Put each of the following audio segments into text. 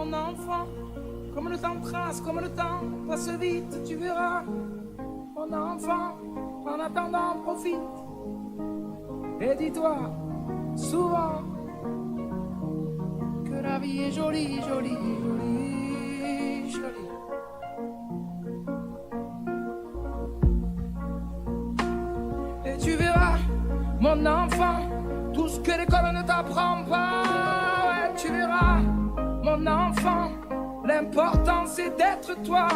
mon enfant. Comme le temps trace, comme le temps passe vite, tu verras. Mon enfant, en attendant, profite. Et dis-toi souvent que la vie est jolie, jolie, jolie, jolie. Et tu verras, mon enfant, tout ce que l'école ne t'apprend pas. Ouais, tu verras, mon enfant, l'important c'est d'être toi.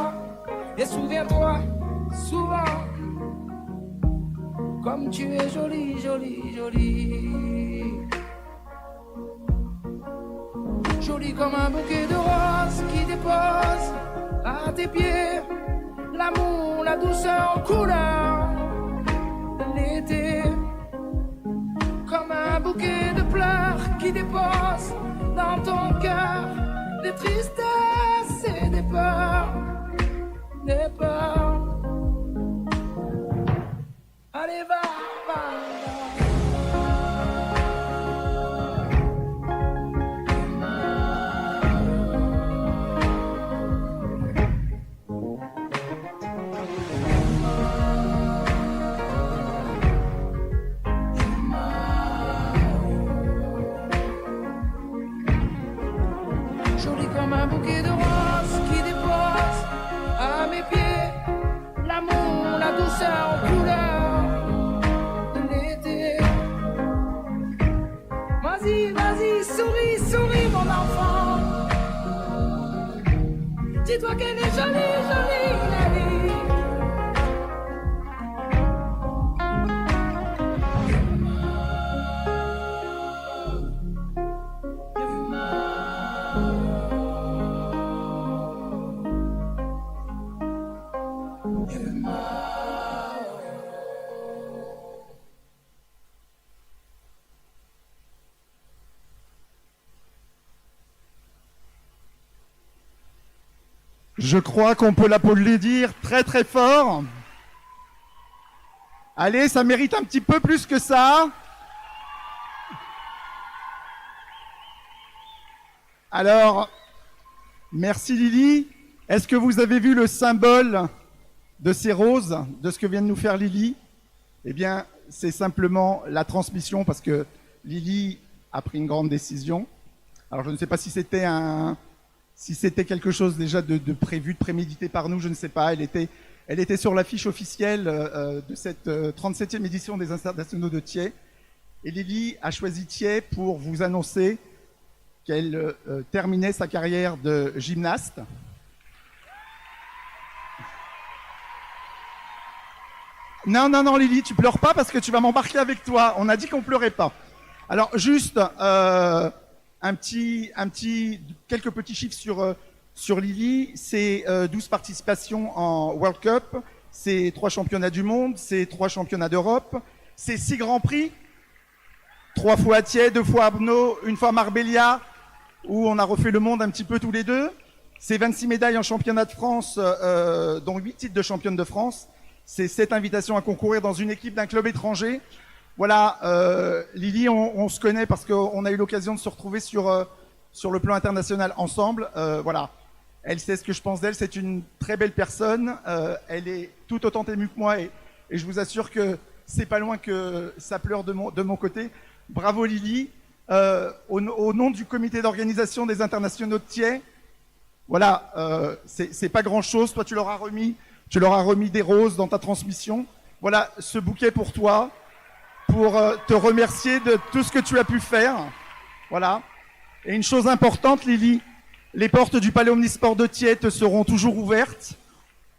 Et souviens-toi souvent comme tu es jolie, jolie, jolie. Jolie comme un bouquet de roses qui dépose à tes pieds l'amour, la douceur, couleur de l'été. Comme un bouquet de pleurs qui dépose dans ton cœur des tristesses et des peurs, des peurs. Allez, va, va, joli comme un bouquet de roses qui dépose à mes pieds l'amour, la douceur, couleur de l'été. Vas-y, vas-y, souris, souris mon enfant. Dis-toi qu'elle est jolie, jolie la vie. Je crois qu'on peut l'applaudir très très fort. Allez, ça mérite un petit peu plus que ça. Alors, merci Lily. Est-ce que vous avez vu le symbole de ces roses, de ce que vient de nous faire Lily? Eh bien, c'est simplement la transmission parce que Lily a pris une grande décision. Alors, je ne sais pas si c'était quelque chose déjà de prévu, de prémédité par nous, je ne sais pas. Elle était sur l'affiche officielle de cette 37e édition des Internationaux de Thiers. Et Lily a choisi Thiers pour vous annoncer qu'elle terminait sa carrière de gymnaste. Non, non, non, Lily, tu pleures pas parce que tu vas m'embarquer avec toi. On a dit qu'on pleurait pas. Alors, juste quelques petits chiffres sur Lily. C'est 12 participations en World Cup, c'est 3 championnats du monde, c'est 3 championnats d'Europe, c'est 6 grands prix, 3 fois à Thiers, 2 fois à Brno, 1 fois à Marbella, où on a refait le monde un petit peu tous les deux. C'est 26 médailles en championnat de France, dont 8 titres de championne de France. C'est 7 invitations à concourir dans une équipe d'un club étranger. Voilà, Lily, on se connaît parce qu'on a eu l'occasion de se retrouver sur le plan international ensemble. Voilà, elle sait ce que je pense d'elle, c'est une très belle personne. Elle est tout autant émue que moi et je vous assure que c'est pas loin que ça pleure de mon côté. Bravo Lily. Au nom du comité d'organisation des Internationaux de Thiers, voilà, c'est pas grand-chose. Toi, tu leur as remis des roses dans ta transmission. Voilà, ce bouquet pour toi, pour te remercier de tout ce que tu as pu faire. Voilà. Et une chose importante, Lily, les portes du Palais Omnisport de Thiers te seront toujours ouvertes.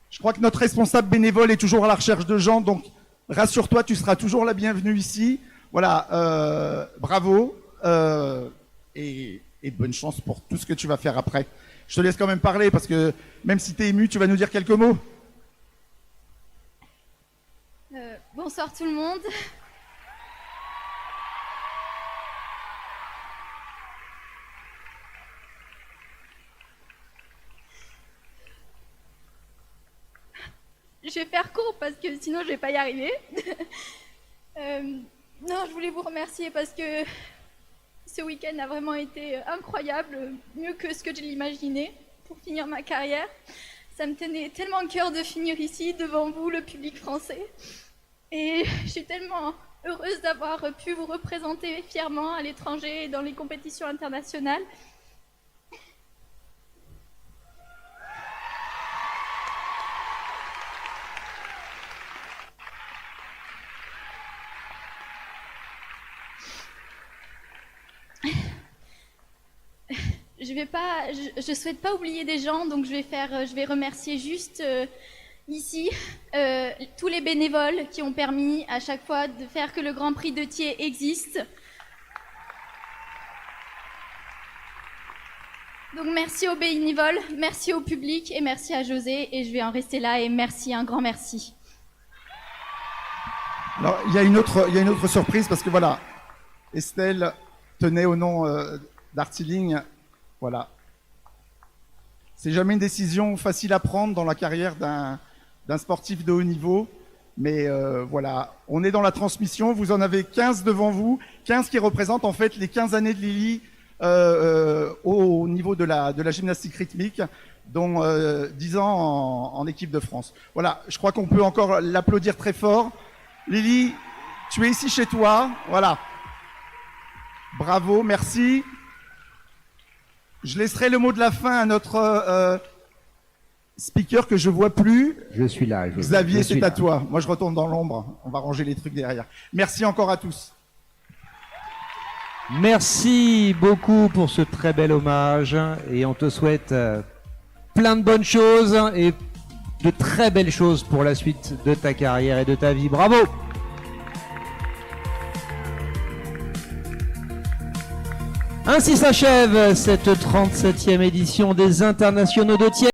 Je crois que notre responsable bénévole est toujours à la recherche de gens, donc rassure-toi, tu seras toujours la bienvenue ici. Voilà, bravo et bonne chance pour tout ce que tu vas faire après. Je te laisse quand même parler parce que même si tu es ému, tu vas nous dire quelques mots. Bonsoir tout le monde. Je vais faire court parce que sinon je vais pas y arriver. Non, je voulais vous remercier parce que Ce week-end a vraiment été incroyable, mieux que ce que je l'imaginais pour finir ma carrière. Ça me tenait tellement à cœur de finir ici, devant vous, le public français. Et je suis tellement heureuse d'avoir pu vous représenter fièrement à l'étranger et dans les compétitions internationales. Je souhaite pas oublier des gens, donc je vais remercier juste ici tous les bénévoles qui ont permis à chaque fois de faire que le Grand Prix de Thiers existe. Donc merci aux bénévoles, merci au public et merci à José, et je vais en rester là, et merci, un grand merci. Alors, il y a une autre surprise, parce que voilà, Estelle tenait au nom d'Artiling. Voilà. C'est jamais une décision facile à prendre dans la carrière d'un sportif de haut niveau. Mais voilà, on est dans la transmission. Vous en avez 15 devant vous, 15 qui représentent en fait les 15 années de Lily au niveau de la gymnastique rythmique, dont 10 ans en équipe de France. Voilà, je crois qu'on peut encore l'applaudir très fort. Lily, tu es ici chez toi. Voilà. Bravo, merci. Je laisserai le mot de la fin à notre speaker que je vois plus. Je suis là. Xavier, c'est à toi. Moi, je retourne dans l'ombre. On va ranger les trucs derrière. Merci encore à tous. Merci beaucoup pour ce très bel hommage, et on te souhaite plein de bonnes choses et de très belles choses pour la suite de ta carrière et de ta vie. Bravo! Ainsi s'achève cette 37e édition des Internationaux de Thiers.